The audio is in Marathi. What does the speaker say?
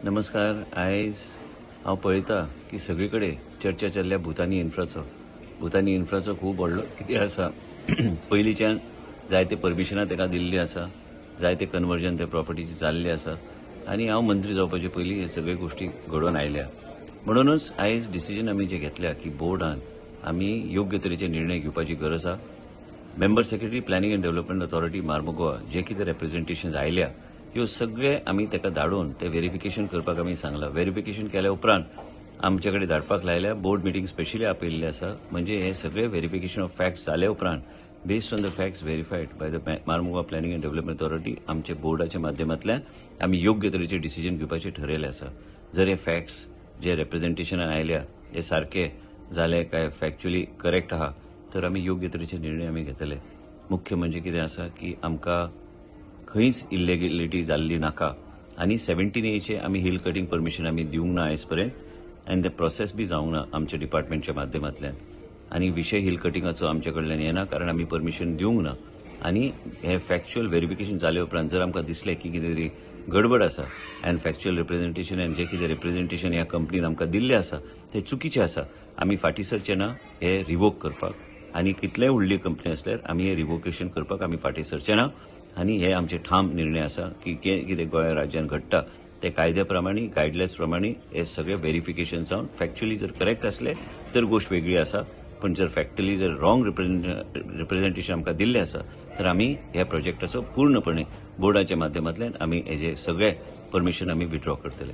नमस्कार. आयज हांव पळयता की सगळीकडे चर्चा चल्ल्या भुतानी इन्फ्राचो खूब व्हडलो कितें आसा. पयलींच्यान जायते परमिशनां ताका दिल्लीं आसा, जायते कन्वर्जन त्या प्रॉपर्टीची जाल्लें आसा आनी हांव मंत्री जावपाचे पयलीं हे सगळे गोश्टी घडोवन आयल्या. म्हणूनच आयज डिसिजन आमी जे घेतल्या की बोर्डान आमी योग्य तरेचे निर्णय घेवपाची गरज आसा. Member secretary planning and development authority Mormugao जे कितें रिप्रेझेंटेशन्स आयल्या ह्यो सगळे आमी ताका धाडून ते व्हेरिफिकेशन करपाक आमी सांगला. व्हेरिफिकेशन केल्या उपरांत आमचे कडेन धाडपाक लायल्या. बोर्ड मिटींग स्पेशली आपयल्ली आसा. म्हणजे हे सगळे व्हेरिफिकेशन ऑफ फॅक्ट्स जाल्या उपरांत based on the facts verified by the Mormugao planning and development authority आमचे बोर्डाच्या माध्यमांतल्यान आमी योग्य तरेचे डिसिजन घेवपाचे ठरयले आसा. जर हे फॅक्ट्स जे रिप्रेझेंटेशनान आयल्या हे सारखे जाले काय फॅक्च्युअली करेक्ट आहा तर आमी योग्य तरेचे निर्णय आमी घेतले. मुख्य म्हणजे कितें आसा की आमकां खंयच इल्लेगिलिटी जाल्ली नाका आनी 17A आमी हिल कटिंग परमिशन आमी दिवंक ना आयज पर्यंत आनी ते प्रोसेस बी जावंक ना आमच्या डिपार्टमेंटच्या माध्यमांतल्यान. आनी विशय हिल कटिंगाचो आमच्या कडल्यान येना कारण आमी परमिशन दिवंक ना. आनी हे फॅक्च्युअल व्हेरिफिकेशन जाले उपरांत जर आमकां दिसलें की कितें तरी गडबड आसा आनी फॅक्च्युअल रिप्रेझेंटेशन आनी जे कितें रिप्रेझेंटेशन ह्या कंपनीन आमकां दिल्लें आसा ते चुकीचें आसा, आमी फाटीं सरचे ना हे रिवोक करपाक. आनी कितलेय व्हडली कंपनी असल्यार आमी हे रिवोकेशन करपाक आमी फाटीं सरचे ना. आनी हे आमचे ठाम निर्णय आसा की कितें गोंय राज्यान घडटा ते कायद्या प्रमाणे गायडलायन्स प्रमाणे हे सगळे व्हेरिफिकेशन जावन फॅक्च्युअली जर करेक्ट असले तर गोष्ट वेगळी आसा. पण जर फॅक्च्युअली जर रॉंग रिप्रेझेंटेशन आमकां दिल्लें आसा तर आमी ह्या प्रोजेक्टाचो पूर्णपणे बोर्डाच्या माध्यमांतल्यान आमी हेजे सगळे परमिशन आमी विथड्रॉ करतले.